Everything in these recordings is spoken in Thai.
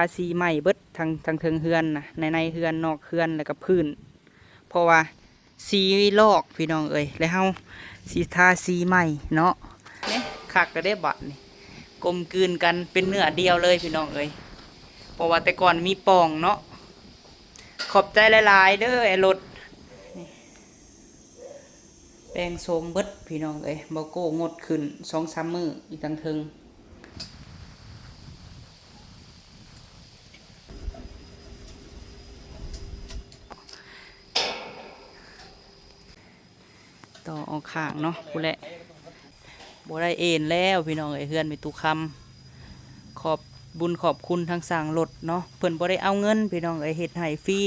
ทาสีใหม่เบิดทางเทิงเฮือนนะในเฮือนนอกเฮือนแล้วก็พื้นเพราะว่าสีลอกพี่น้องเอ้ยแล้วเฮาสีทาสีใหม่เนาะเนี่ยคักก็ได้บัดนี่กลมกลืนกันเป็นเนื้อเดียวเลยพี่น้องเอ้ยเพราะว่าแต่ก่อนมีปองเนาะขอบใจหลายๆเด้อไอ้รถแปลงโสมเบิดพี่น้องเอ้ยบ่โก้งดขึ้น2-3 มื้ออีกทางเทิงต่อออกข้างเนาะพู้นแหละบ่ได้เอ็นแล้วพี่น้องเอ้ยเฮือนมีตุคำขอบบุญขอบคุณทางสร้างรถเนาะเพิ่นบ่ได้เอาเงินพี่น้องเอ้ยเฮ็ดให้ฟรี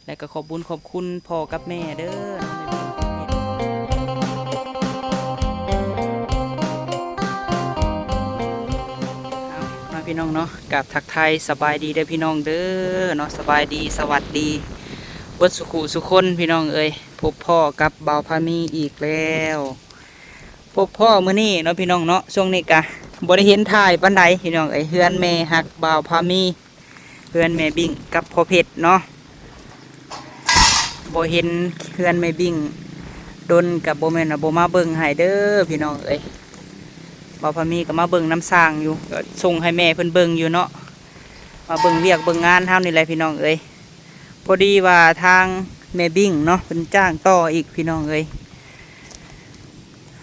แล้วก็ขอบบุญขอบคุณพ่อกับแม่เด้อมาพี่น้องเนาะกับทักไทยสบายดีเด้อพี่น้องเด้อเนาะสบายดีสวัสดีเบิดสุขุสุคนพี่น้องเอ้ยพบพ่อกับเบาพามีอีกแล้วพบพ่อมื้อนี้เนาะพี่น้องเนาะช่วงนี้กะบ่ได้เห็นถ่ายปานใดพี่น้องเอ้ยเฮือนแม่ฮักเบาพามีเฮือนแม่บิ่งกับพ่อเพชรเนาะบ่เห็นเฮือนแม่บิ่งดนกับบ่แม่นว่าบ่มาเบิ่งให้เด้อพี่น้องเอ้ยเบาพามีก็มาเบิ่งน้ำสร้างอยู่ก็ส่งให้แม่เพิ่นเบิ่งอยู่เนาะมาเบิ่งเวียกเบิ่งงานเฮานี่แหละพี่น้องเอ้ยพอดีว่าทางแม่บิ่งเนาะเพิ่นจ้างต่ออีกพี่น้องเอ้ย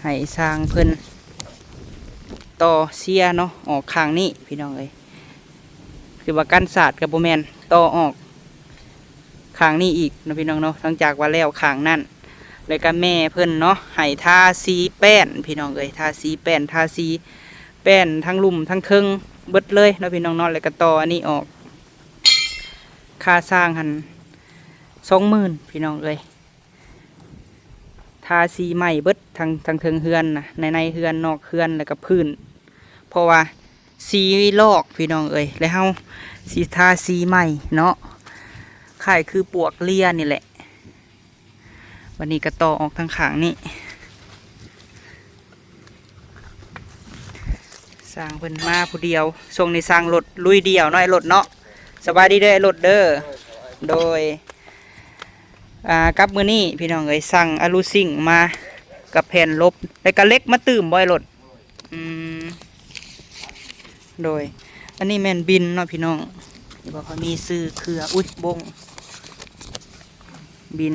ให้สร้างเพิ่นต่อเสียเนาะออกข้างนี้พี่น้องเอ้ยคือว่ากันศาสตร์กับโบแมนต่อออกข้างนี้อีกนะพี่น้องเนาะหลังจากว่าแล้วข้างนั่นแล้วก็แม่เพิ่นเนาะให้ทาสีแป้นพี่น้องเอ้ยทาสีแป้นทาสีแป้นทั้งลุ่มทั้งเทิงเบิดเลยนะพี่น้องเนาะแล้วก็ต่ออันนี้ออกค่าสร้างหัน20,000พี่น้องเอ้ยทาสีใหม่เบิดทางเทิงเฮือนนะในเฮือนนอกเฮือนแล้วก็พื้นเพราะว่าสีลอกพี่น้องเอ้ยแล้วเฮาสีทาสีใหม่เนาะข่ายคือปวกเลียนี่แหละวันนี้ก็ต่อออกทางขางนี่สร้างเพิ่นมาผู้เดียวช่วงนี้สร้างรถลุยเดียวน้อยรถเนาะสบายดีเด้อรถเด้อโดยกับมือนี้พี่น้องเอ้ยสั่งอะลูซิ่งมากับแผ่นลบแล้วก็เล็กมาตื่มบ่อยรถโดยอันนี้แม่นบินเนาะพี่น้องที่บอกเขามีซื้อเครืออุ้ยบงบิน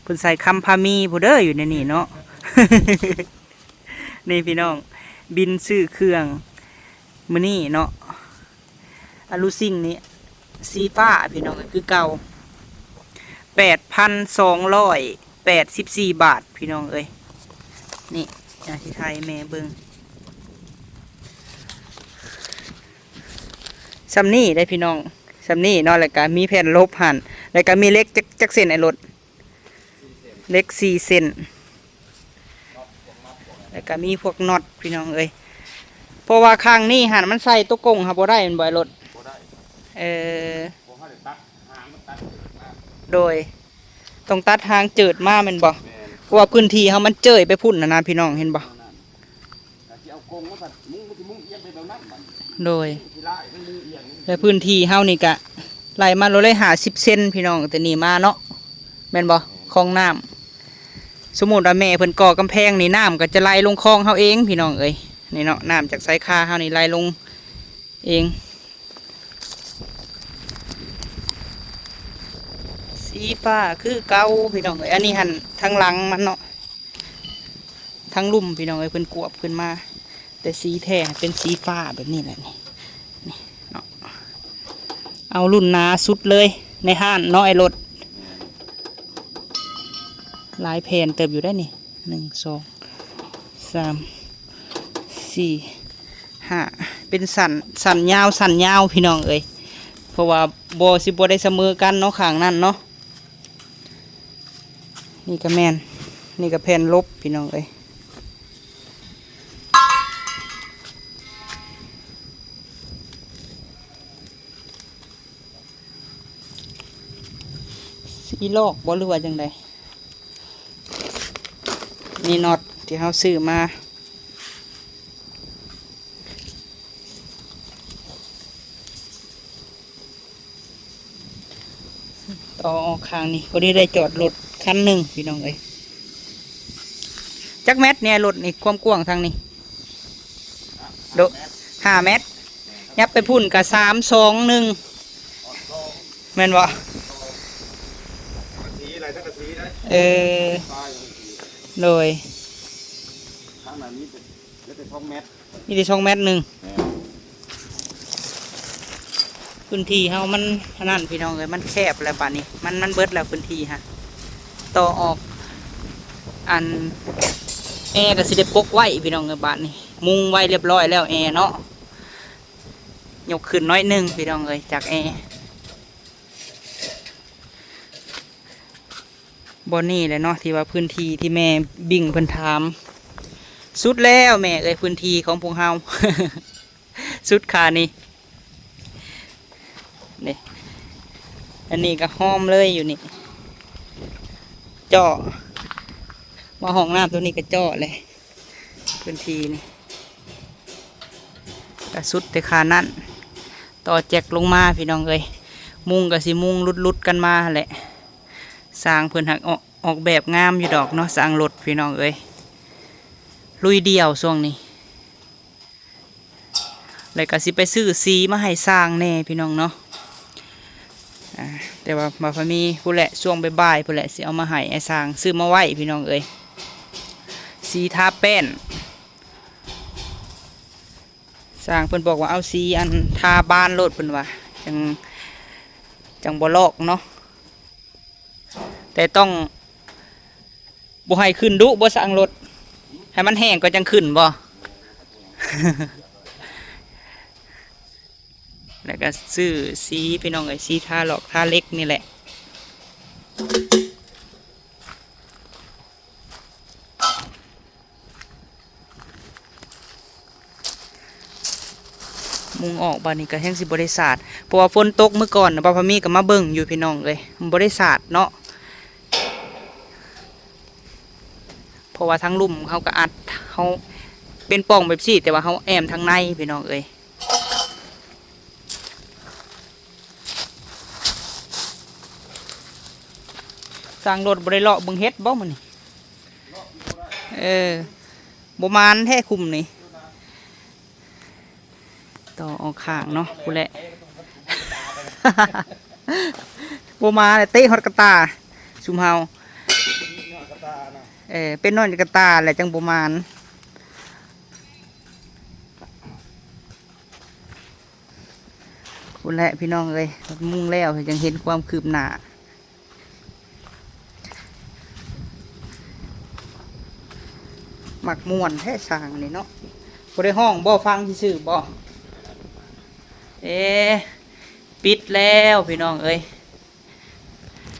เพิ่นใส่คำพามีผู้เด้ออยู่ในนี่เนาะ นี่พี่น้องบินซื้อเครื่องมือนี้เนาะอะลูซิ่งนี้สีฟ้าพี่น้องคือเก่า8,284 บาทพี่น้องเอ้ยนี่ที่ไทยแม่เบิงซัมนี่ได้พี่น้องซัมนี่เนาะแล้วก็มีแผ่นลบหันแล้วก็มีเล็กจักเส้นไอ้รถเล็ก4 เส้นแล้วก็มีพวกน็อตพี่น้องเอ้ยเพราะว่าข้างนี้หันมันใส่ตัวกงครับบ่ได้มันบ่อยรถโดยต้องตัดทางเจิดมาเป็นบ่เพราะว่าพื้นที่เขามันเจยไปพุ่นนะพี่น้องเห็นบ่โดยแต่พื้นที่เฮานี่กะไหลมาเราเลย50 เซนพี่น้องแต่นี่มาเนาะแม่นบ่คลองน้ำสมมุติว่าแม่เพิ่นก่อกำแพงนี่น้ำก็จะไหลลงคลองเฮาเองพี่น้องเอ้ยนี่เนาะน้ำจากสายคาเฮานี่ไหลลงเองสีฟ้าคือเก่าพี่น้องเอ้ยอันนี้หันทางหลังมันเนาะทางลุ่มพี่น้องเอ้ยเพิ่นกวบขึ้นมาแต่สีแท้เป็นสีฟ้าแบบนี้แหละนี่เนาะเอารุ่นหนาสุดเลยในห้านเนาะไอ้รถลายแผ่นเติบอยู่ได้นี่1 2 3 4 5เป็นสันยาวพี่น้องเอ้ยเพราะว่าบ่สิบ่ได้เสมอกันเนาะข้างนั่นเนาะนี่ก็แม่นนี่ก็แผ่นลบพี่น้องเอ้ยสีลอกบ่หรือว่าจังไดนี่น็อตที่เขาซื้อมา ต่อออกข้างนี่พอดีได้จอดรถคันหนึ่งพี่น้องเอ้ยจักแมตเนี่ยรถนี่ความกว้างทางนี้โด5 เมตรยับไปพุ่นกับ3 2 1แม่นบ่เออโดยข้างหน้านี้เป็น2 เมตรนี่ที่2 เมตรพื้นที่เฮามันนั่นพี่น้องเลยมันแคบแล้วป่านนี้มันเบิดแล้วพื้นที่ฮะต่อออกอันแอร์ก็สิได้ปกไว้พี่น้องเลยบ้านนี้มุงไว้เรียบร้อยแล้วแอร์เนาะยกขึ้นน้อยหนึ่งพี่น้องเลยจากแอร์บอนนี่เลยเนาะที่ว่าพื้นที่ที่แม่บิ่งเพิ่นถามสุดแล้วแม่เอ้ยพื้นที่ของพวกเฮา สุดขานี่นี่อันนี้ก็ห้อมเลยอยู่นี่เจาะมาห้องน้ำตัวนี้ก็เจาะเลยพื้นที่นี่ก็สุดแต่ขานั่นต่อแจกลงมาพี่น้องเอ้ยมุงกับสิมุงลุดกันมาแหละสร้างเพื่อนหักออกแบบงามอยู่ดอกเนาะสร้างรถพี่น้องเอ้ยลุยเดียวช่วงนี้เลยก็สิไปซื้อสีมาให้สร้างแน่พี่น้องเนาะแต่ว่าพอมีผู้แหละช่วงบ่ายๆผู้แหละสิเอามาให้ไอ้สร้างซื้อมาไว้พี่น้องเอ้ยสีทาแป้นสร้างเพิ่นบอกว่าเอาสีอันทาบ้านโลดเพิ่นว่าจังบ่ลอกเนาะแต่ต้องบ่ให้ขึ้นดุบ่สร้างรถให้มันแห้งก็จังขึ้นบ่ แล้วก็ซื้อสีพี่น้องไอ้สีทาหลอกทาเล็กนี่แหละมุงออกบานนี้ก็แห้งสิบริษัทเพราะว่าฝนตกเมื่อก่อนนะป้าพมีก็มาเบิ่งอยู่พี่น้องเลยบริษัทเนาะเพราะว่าทั้งลุ่มเขาก็อัดเขาเป็นป่องแบบซี่แต่ว่าเขาแอมทางในพี่น้องเอ้ยสร้างรถบริเลาะบึงเฮ็ดบ่มันนี่บมานแท้คุมนี่ต่อออกข้างเนาะกูแหละ บมาเลยเตะฮอดกระตาชุมเฮาเป็นนอนกระตาแหละจังบมานกูแหละพี่น้องเลยมุ่งแล้วยังเห็นความคืบหน้าหมักม่วนแท้สร้างนี่เนาะบ่ได้ห้องบ่ฟังซื่อบ่ปิดแล้วพี่น้องเอ้ย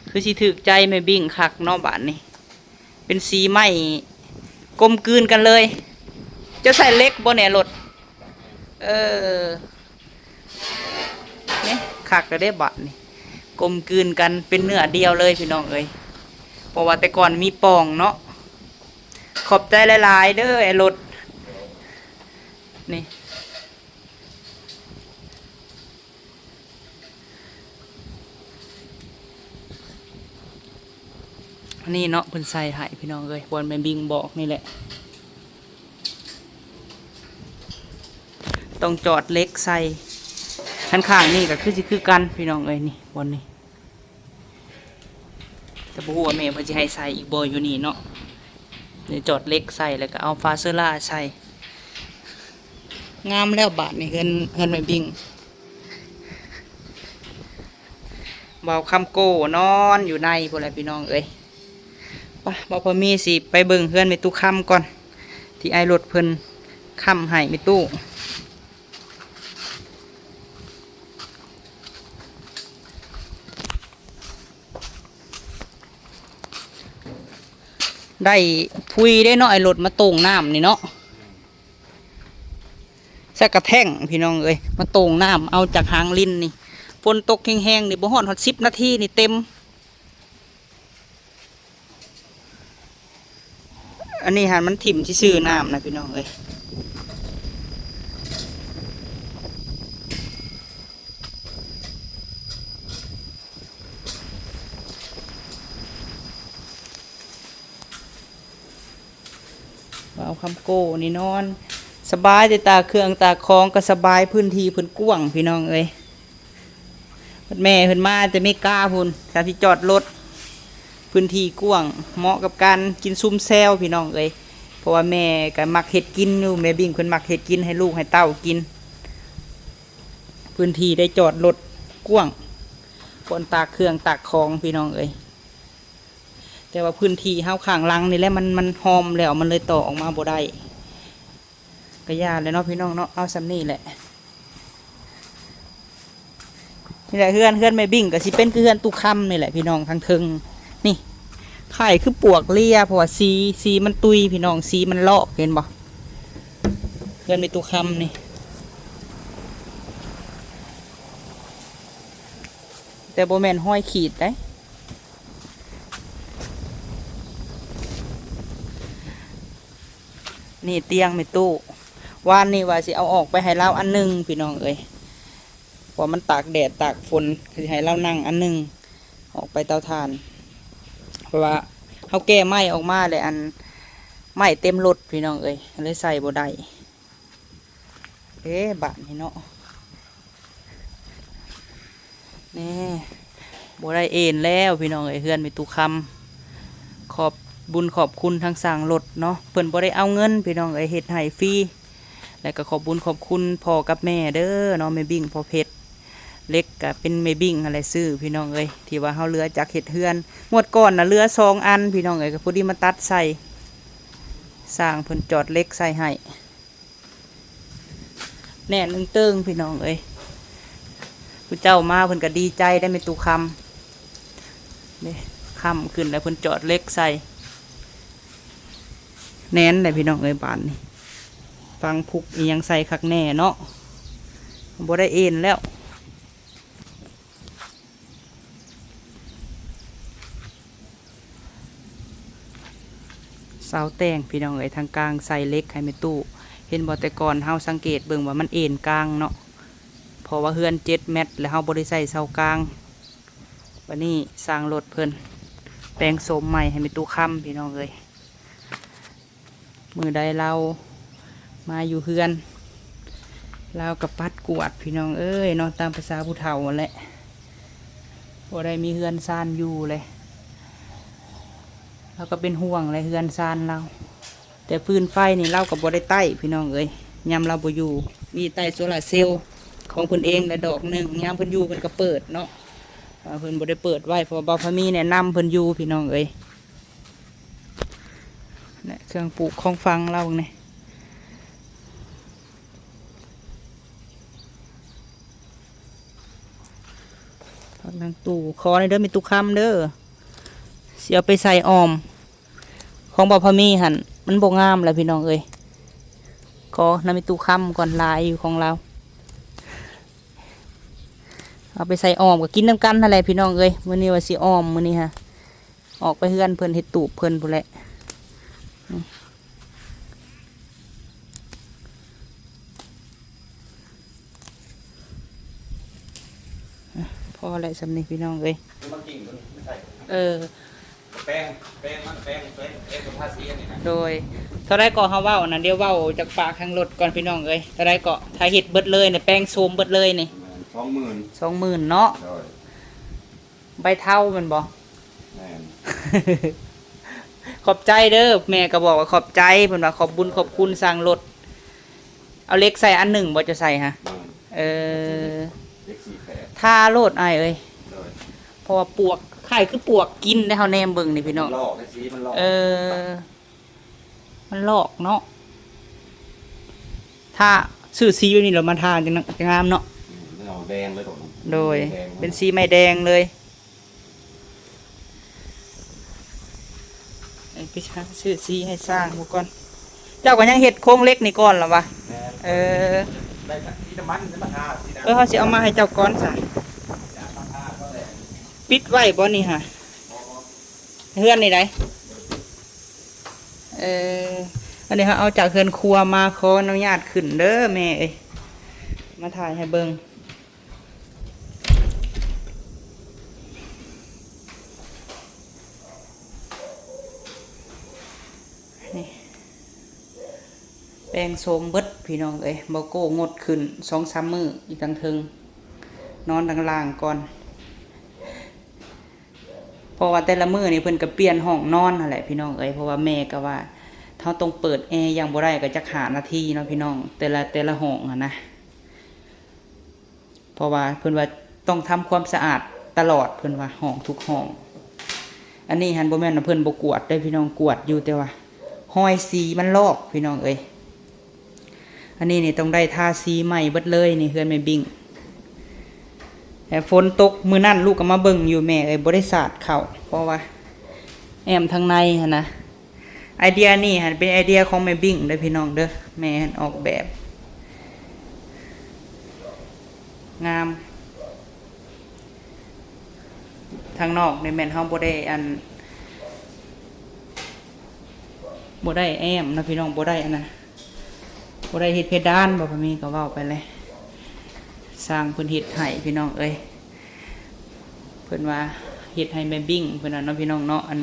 คือสิถึกใจไม่บิ่งคักเนาะบ้านนี่เป็นสีไม้กลมกลืนกันเลยจะใส่เล็กบ่เนี่ยรถเนี่ยคักก็ได้บ้านนี่กลมกลืนกันเป็นเนื้อเดียวเลยพี่น้องเอ้ยเพราะว่าแต่ก่อนมีปองเนาะขอบใจหลายๆเด้อไอ้รถนี่นี่เนาะเพิ่นใส่ให้พี่น้องเลยบอลแม่บิงบอกนี่แหละต้องจอดเล็กใส่ข้างๆนี่ก็คือสิคือกันพี่น้องเลยนี่บอลนี่แต่บ่ฮู้ว่าแม่เพิ่นสิให้ใส่อีกบ่อยู่นี่เนาะนี่จอดเล็กใส่แล้วก็เอาฟาเซอร่าใส่งามแล้วบาทนี่เฮือนแม่บิงเบาคำโก้นอนอยู่ในพุ่นแหละพี่น้องเอ้ยป่ะบ่พอมีสิไปเบิ่งเฮือนมีตู้ค่ำก่อนที่ไอรถเพิ่นค่ำให้มีตู้ได้พุยได้เนาะไอรถมาตรงน้ำนี่เนาะใส่กระแท่งพี่น้องเอ้ยมาตรงน้ำเอาจากหางลิ้นนี่ฝนตกแห้งๆนี่บ่ฮอด10 นาทีนี่เต็มอันนี้หันมันถิ่มที่ซื่อน้ำนะพี่น้องเอ้ย คำโก้นี่นอน สบายแต่ตาเครื่องตาคองก็สบายพื้นที่เพิ่นกว้างพี่น้องเอ้ยแม่เพิ่นมาแต่ไม่กล้าพุ่นการที่จอดรถพื้นที่กว้างเหมาะกับการกินซุ่มแซวพี่น้องเอ้ยเพราะว่าแม่ก็มักเฮ็ดกินอยู่แม่บิ่งเพิ่นมักเฮ็ดกินให้ลูกให้เต้ากิน พื้นที่ได้จอดรถกว้างคนตากเครื่องตากของพี่น้องเอ้ยแต่ว่าพื้นที่เฮาข้างหลังนี่แหละมันหอมแล้วมันเลยต่อออกมาบ่ได้ก็ยากเลยเนาะพี่น้องเนาะเอาซ้ำนี่แหละนี่แหละเฮือนไม่บิ่งก็สิเป็นคือเฮือนตุคำนี่แหละพี่น้องทางเทิงนี่ไข่คือปวกเลียเพราะว่าสีมันตุยพี่น้องสีมันลอกเห็นบ่เฮือนไม่ตุคำนี่แต่โบแมนห้อยขีดได้นี่เตียงไม่ตู้วานนี่ว่าสิเอาออกไปให้เราอันหนึงพี่น้องเอ้ยเพราะมันตากแดดตากฝนคือให้เรานั่งอันหนึงออกไปเตาถ่านเพราะว่าเขาแก้ไม้ออกมาเลยอันไม้เต็มรถพี่น้องเอ้ยเลยใส่บ่ได้บาทนี่เนาะนี่บ่ได้เอ็นแล้วพี่น้องเอ้ยเฮือนมีตุคำขอบบุญขอบคุณทางสั่งรถเนาะเพิ่นบ่ได้เอาเงินพี่น้องเอ้ยเฮ็ดให้ฟรีแล้วก็ขอบบุญขอบคุณพ่อกับแม่เด้อเนาะแม่บิ่งพ่อเพชรเล็กก็เป็นแม่บิ่งอะไรซื้อพี่น้องเอ้ยที่ว่าเฮาเรือจากเฮ็ดเฮือนงวดก่อนน่ะเรือ2 อันพี่น้องเอ้ยก็พอดีมาตัดใส่สร้างเพิ่นจอดเล็กใส่ให้แน่นเติงพี่น้องเอ้ยผู้เจ้ามาเพิ่นก็ดีใจได้แม่ตุคำนี่ค่ำขึ้นแล้วเพิ่นจอดเล็กใส่แน่นเลยพี่น้องเอ้ยบานนี่ฟังพุกอียังใส่คักแน่เนาะบ่ได้เอ็นแล้วเสาแต่งพี่น้องเอ้ยทางกลางใส่เล็กให้แม่ตู้เห็นบ่แต่ก่อนเฮาสังเกตเบิ่งว่ามันเอ็นกลางเนาะเพราะว่าเฮือน7 เมตรแล้วเฮาบ่ได้ใส่เสากลางวันนี้สร้างรถเพิ่นแปลงโสมใหม่ให้แม่ตู้ค้ำพี่น้องเอ้ยมือใดเรามาอยู่เฮือนเรากับปัดกวาดพี่น้องเอ้ยนอนตามภาษาผู้เฒ่าแหละบ่ได้มีเฮือนซานอยู่เลยเราก็เป็นห่วงเลยเฮือนซานเราแต่ฟืนไฟนี่เรากับบ่ได้ใต้พี่น้องเอ้ยยามเราบ่อยู่มีใต้โซลาร์เซลล์ของเพิ่นเองและดอกหนึ่งยามเพิ่นอยู่เพิ่นก็เปิดเนาะเพิ่นบ่ได้เปิดไว้เพราะว่าบ่าวพามีแนะนำเพิ่นอยู่พี่น้องเอ้ยเนี่ยเครื่องปลูกของฟังเราเนี่ยนางตู่คอในเด้อมีตุคำเด้อเสียไปใส่ออมของบ่าวพามีหันมันบ่งามแล้วพี่น้องเอ้ยคอน้ำมีตุคำก่อนลายอยู่ของเราเอาไปใส่ออมก็กินน้ำกันอะไรพี่น้องเอ้ยมื้อนี้ว่าสิออมมื้อนี้ฮะออกไปเฮือนเพิ่นเฮ็ดตูบเพิ่นพุ่นแหละพออะไรสำนีพี่น้องเอ้ยแป้งมันแป้งกับผ้าสีนี่นะโดยเท่าไรก็เฮาเว้านะเดี๋ยวเว้าจากปากทางรถก่อนพี่น้องเอ้ยเท่าไรก็ถ้าเฮ็ดเบิดเลยเนี่ยแป้งโซมเบิดเลยนี่20,000เนาะใบเท่ามันบ่ขอบใจเด้อแม่ก็บอกว่าขอบใจเพิ่นว่าขอบบุญขอบคุณสร้างรถเอาเล็กใส่อันหนึ่งบ่จะใส่ฮะเล็ก48ถ้าโลดอ้ายเอ้ยเพราะว่าปวกไข่คือปวกกินได้เฮาแนมเบิ่งนี่พี่น้องลอกสีมันลอกมันลอกเนาะถ้าซื้อสีอยู่นี่แล้วมาทานจะงามเนาะแดงเลยโดยเป็นสีไม้แดงเลยพี่ช้างซื้อสีให้สร้างก่อนเจ้าก็ยังเห็ดโค้งเล็กนี่ก่อนหรอวะได้สีน้ำมันมาทาเขาสิเอามาให้เจ้าก้อนซะปิดไว้บ่นี่ฮะเฮือนนี่ไดอันนี้เขาเอาจากเฮือนครัวมาขออนุญาตขึ้นเด้อแม่เอ้ยมาถ่ายให้เบิ่งนี่ แปลงโสมเบิดพี่น้องเอ้ยบ่โก้งดขึ้น2-3 มื้ออีกทั้งเทิงนอนทางล่างก่อนเพราะว่าแต่ละมื้อนี่เพิ่นก็เปลี่ยนห้องนอนนั่นแหละพี่น้องเอ้ยเพราะว่าแม่ก็ว่าเฮาต้องเปิดแอร์อย่างบ่ได้ก็จัก5 นาทีเนาะพี่น้องแต่ละห้องนะเพราะว่าเพิ่นว่าต้องทำความสะอาดตลอดเพิ่นว่าห้องทุกห้องอันนี้หันบ่แม่นว่าเพิ่นบ่กวาดได้พี่น้องกวาดอยู่แต่ว่าห้อยสีมันลอกพี่น้องเอ้ยอันนี้นี่ต้องได้ทาสีใหม่เบิดเลยนี่เฮือนแม่บิ่งแต่ฝนตกมื้อนั้นลูกก็มาเบิ่งอยู่แม่เอ้ยบ่ได้สาดเข้าเพราะว่าแอมทางในหั่นนะไอเดียนี่หั่นเป็นไอเดียของแม่บิ่งเด้อพี่น้องเด้อแม่หั่นออกแบบงามทางนอกในแม่นเฮาบ่ได้บ่ได้แอมนะพี่น้องบ่ได้นะบ่ได้เฮ็ดเพดานบ่พอมีก็เว้าไปเลยสร้างเพิ่นเฮ็ดให้พี่น้องเอ้ยเพิ่นว่าเฮ็ดให้แม่บิ่งเพิ่นน่ะเนาะพี่น้องเนาะอัน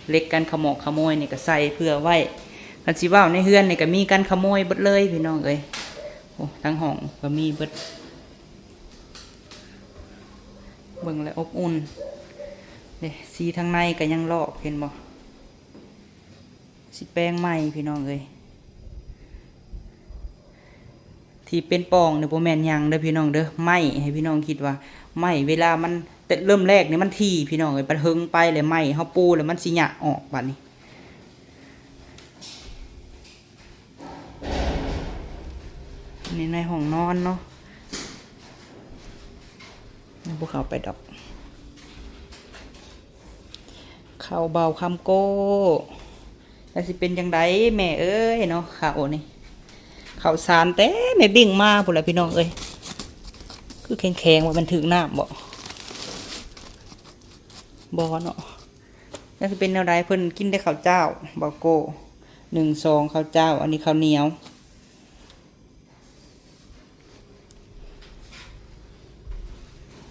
เล็กกันขโมกขโมยนี่ก็ใส่เพื่อไว้คันสิเว้าในเฮือนนี่ก็มีกันขโมยเบิดเลยพี่น้องเอ้ยโอ้ทั้งห้องก็มีเบิดเบิ่งแล้วอบอุ่นเด้สีทางในก็ยังลอกเห็นบ่สิแปลงใหม่พี่น้องเอ้ยที่เป็นปองเนี่ยบ่แม่นหยังเด้อพี่น้องเด้อไม้ให้พี่น้องคิดว่าไม้เวลามันแต่เริ่มแรกนี่มันที่พี่น้องเอ้ยปัดเฮิงไปเลยไม้เฮาปูแล้วมันสิหยะออกบัดนี้นี่ในห้องนอนเนาะบ่เข้าไปดอกเข้าเบาคำโก้แล้วสิเป็นจังไดแม่เอ้ยเนาะข้าวนี่ข้าวสารแต่แม่บิ่งมาพุ่นล่ะพี่น้องเอ้ยคือแข็งๆว่ามันถึงน้ำบ่เนาะแล้วสิเป็นแนวใดเพิ่นกินได้ข้าวเจ้าบ่โก้1-2ข้าวเจ้าอันนี้ข้าวเหนียว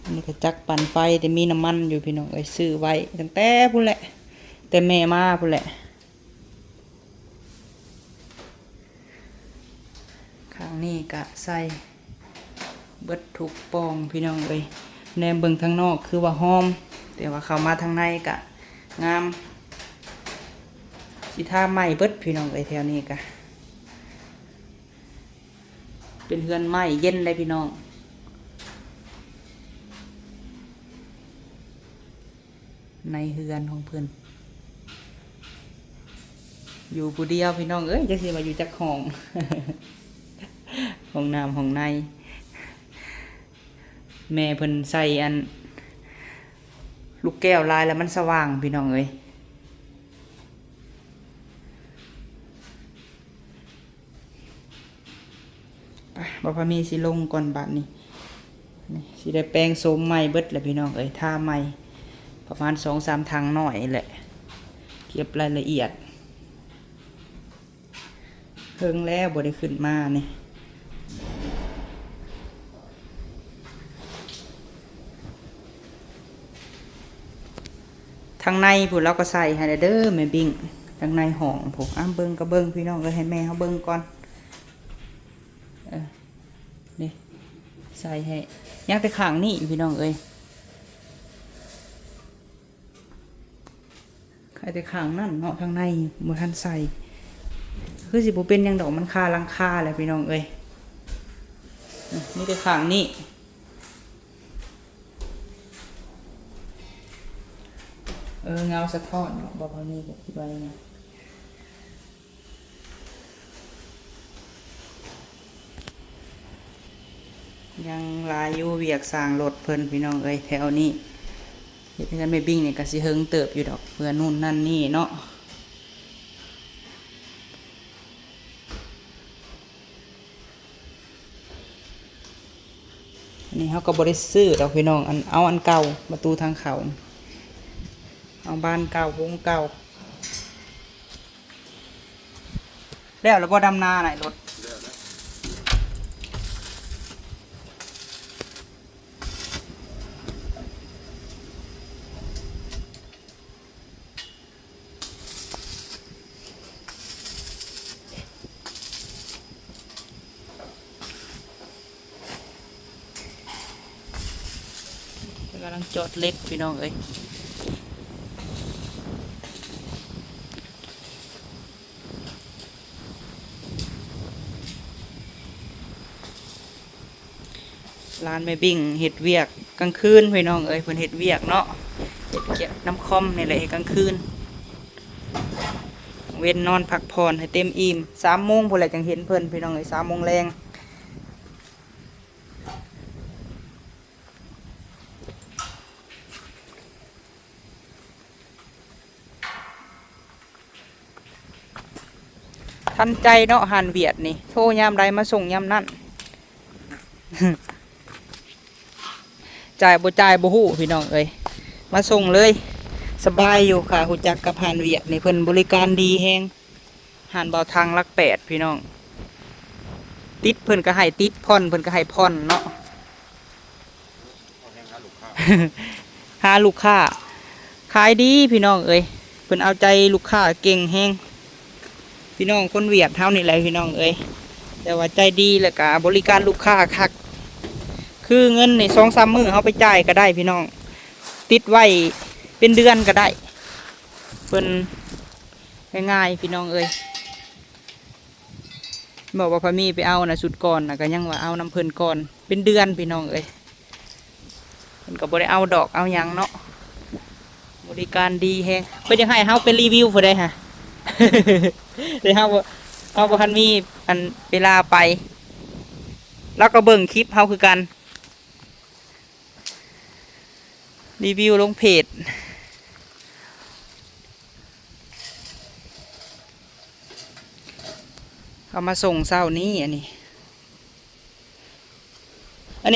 อันนี้ก็จักปั่นไฟแต่มีน้ำมันอยู่พี่น้องเอ้ยซื้อไว้ตั้งแต่พุ่นแหละแต่แม่มาพุ่นแหละข้างนี้ก็ใส่เบิดทุกปองพี่น้องเอ้ยแนมเบิ่งทางนอกคือว่าหอมแต่ว่าเข้ามาทางในก็งามสิท่าไม้เบิดพี่น้องเอ้ยแถวนี้ก็เป็นเฮือนไม้เย็นเลยพี่น้องในเฮือนของเพิ่นอยู่ผู้เดียวพี่น้องเอ้ยจักสิมาอยู่จักห้อง ห้องน้ำห้องในแม่เพิ่นใส่ลูกแก้วลายแล้วมันสว่างพี่น้องเอ้ยไปบ่พอมีสิลงก่อนบัดนี้นี่สิได้แปลงโสมใหม่เบิดแหละพี่น้องเอ้ยท่าใหม่ประมาณ2-3ทางหน่อยแหละเก็บรายละเอียดเพิ่งแล้วบ่ได้ขึ้นมานี่ทางในพุ่นเราก็ใส่ให้เด้อแม่บิ่งทางในห้องผมเบิ่งก็เบิ่งพี่น้องเอ้ยให้แม่เฮาเบิ่งก่อนนี่ใส่ให้ยักแต่ข้างนี้พี่น้องเอ้ยใครแต่ข้างนั่นเนาะทางในบ่ทันใส่คือสิบ่เป็นหยังดอกมันคาหลังคาแหละพี่น้องเอ้ยนี่แต่ข้างนี้เงาสะท้อนบอกว่านี่ก็คิดว่าไงยังลายอยู่เวียกสร้างรถเพิ่นพี่น้องเอ้ยแถวนี้เฮ็ดให้กันไม่บิ่งนี่ก็สิเฮิงเติบอยู่ดอกเพื่อนู่นนั่นนี่เนาะนี่เฮาก็บ่ได้ซื้อดอกพี่น้องเอาอันเก่าประตูทางเขาเอาบ้านเก่าวงเก่าแล้วบ่ดำนาไหนรถ กำลังจอดเล็กพี่น้องเอ้ยร้านแม่บิ่งเห็ดเวียกกลางคืนพี่น้องเอ้ยเพิ่นเห็ดเวียกเนาะเห็ดเกี่ยวน้ำคอมนี่แหละเฮ็ดกลางคืนเว้นนอนพักผ่อนให้เต็มอิ่ม3 โมงพุ่นแหละจังเห็นเพิ่นพี่น้องเอ้ย3 โมงแรงทันใจเนาะหันเวียดนี่โทรยามใดมาส่งยามนั้น จ่ายบ่จ่ายบ่ฮู้พี่น้องเอ้ยมาส่งเลยสบายอยู่ค่ะฮู้จักกับหานเวียดนี่เพิ่นบริการดีแฮงหานเบาทางลัก8พี่น้องติดเพิ่นก็ให้ติดผ่อนเพิ่นก็ให้ผ่อนเนาะ หาลูกค้าขายดีพี่น้องเอ้ยเพิ่นเอาใจลูกค้าเก่งแฮงพี่น้องคนเวียดเฮานี่แหละพี่น้องเอ้ยแต่ว่าใจดีแล้วก็บริการลูกค้าคักคือเงินใน2-3 มื้อเขาไปจ่ายก็ได้พี่น้องติดไว้เป็นเดือนก็ได้เพิ่นง่ายๆพี่น้องเอ้ยบอกว่าพามีไปเอานะสุดก่อนนะก็ยังว่าเอาน้ำเพิ่นก่อนเป็นเดือนพี่น้องเอ้ยเพิ่นก็บ่ได้เอาดอกเอาหยังเนาะบริการดีแฮงเพิ่นยังให้เฮาเป็นรีวิวผู้ใดฮะ เดี๋ยวเฮาบ่ทันมีอันเวลาไปแล้วก็เบิ่งคลิปเฮาคือกันรีวิวลงเพจเขามาส่งเช้านี้อันนี้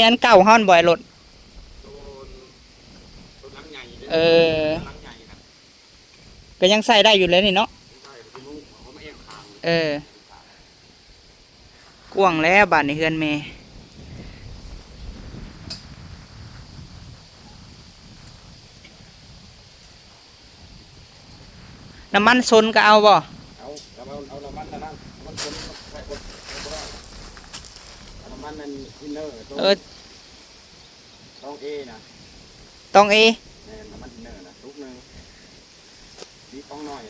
อันเก่าห้อนบ่อยรถเออก็ยังใส่ได้อยู่เลยนี่เนาะเออกว้างแล้วบ้านในเฮือนแม่น้ำมันซนก็เอาบ่เอาน้ำมันนะมันคนใส่คนน้ำมันนั่นอินเนอร์ต้องเอนะ ต้องเอ น้ำมันอินเนอร์นะทุกนึงดีฟองหน่อย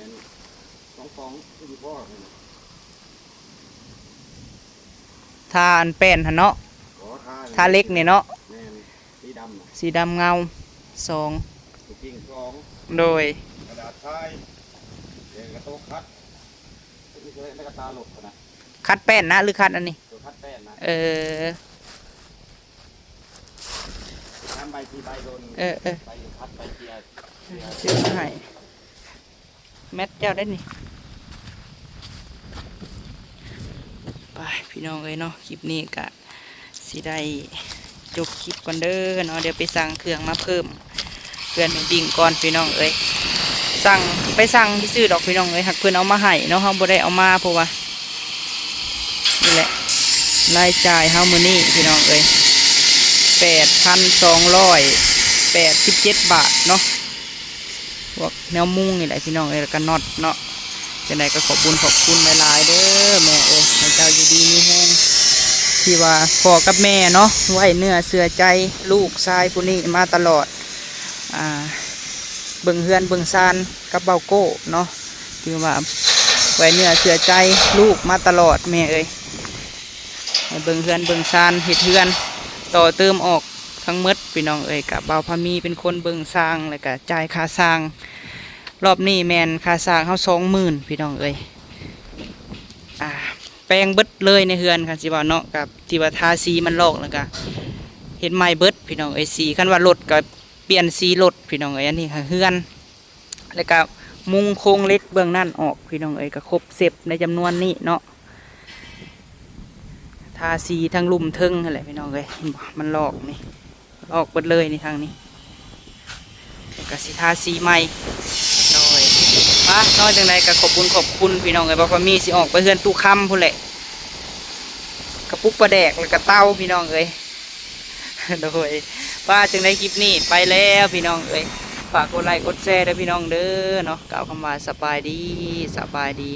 ฟองที่ดีพ่อ ทาอันแป้นหันเนาะทาเล็กเนี่ยเนาะสีดำสีดำเงา2จริง2โดยกระดาษทรายกระโต๊ะคัดไม่ใช่ไม่กระตาหลบนะคัดแป้นนะหรือคัดอันนี้ตัวคัดแป้นนะน้ำใบที่ใบโดนใบคัดใบเกียร์ซื้อมาให้แมทเจ้าได้นี่ไปพี่น้องเอ้ยเนาะคลิปนี้กะสิได้จบคลิปก่อนเด้อเนาะเดี๋ยวไปสั่งเครื่องมาเพิ่มเพื่อนให้บิ่งก่อนพี่น้องเอ้ยไปสั่งที่ซื้อดอกพี่น้องเอ้ยหักเพื่อนเอามาให้เนาะเขาบ่ได้เอามาเพราะว่านี่แหละรายจ่ายเฮามื้อนี้พี่น้องเอ้ย8,287 บาทเนาะพวกแนวมุ้งนี่แหละพี่น้องเอ้ยแล้วก็น็อตเนาะจังไดก็ขอบคุณหลายๆเด้อแม่เอ้ยให้เจ้าอยู่ดีมีแรงที่ว่าพ่อกับแม่เนาะไว้เนื้อเสือใจลูกชายผู้นี้มาตลอดเบิ่งเฮือนเบิ่งซานกับเบาโก้เนาะที่ว่าไว้เนื้อเสือใจลูกมาตลอดแม่เอ้ยให้เบิ่งเฮือนเบิ่งซานเฮ็ดเฮือนต่อเติมออกทั้งหมดพี่น้องเอ้ยกับเบาพามีเป็นคนเบิ่งสร้างแล้วก็จ่ายค่าสร้างรอบนี้แมนค่าสร้างเขา20,000พี่น้องเอ้ยแปลงเบิดเลยในเฮือนค่ะสิว่าเนาะกับที่ว่าทาสีมันลอกแล้วก็เห็นไม้เบิดพี่น้องเอ้ยสีคันว่ารถก็เปลี่ยนสีรถพี่น้องเอ้ยอันนี้ค่ะเฮือนแล้วก็มุงโครงเล็กเบื้องนั่นออกพี่น้องเอ้ยก็ครบเสร็จในจำนวนนี้เนาะทาสีทั้งลุ่มเทิงอะไรพี่น้องเอ้ยมันลอกนี่ลอกเบิดเลยนี่ทางนี้แล้วก็สิทาสีใหม่น้อยจังไรก็ขอบคุณพี่น้องไอ้บ่พอมีสิออกไปเฮือนตู้คำพุ่นแหละกระปุกปลาแดกแล้วก็เต้าพี่น้องเอ้ยโดยว่าจังไรคลิปนี้ไปแล้วพี่น้องเอ้ยฝากกดไลค์กดแชร์ด้วยพี่น้องเด้อเนาะกล่าวคำว่าสบายดี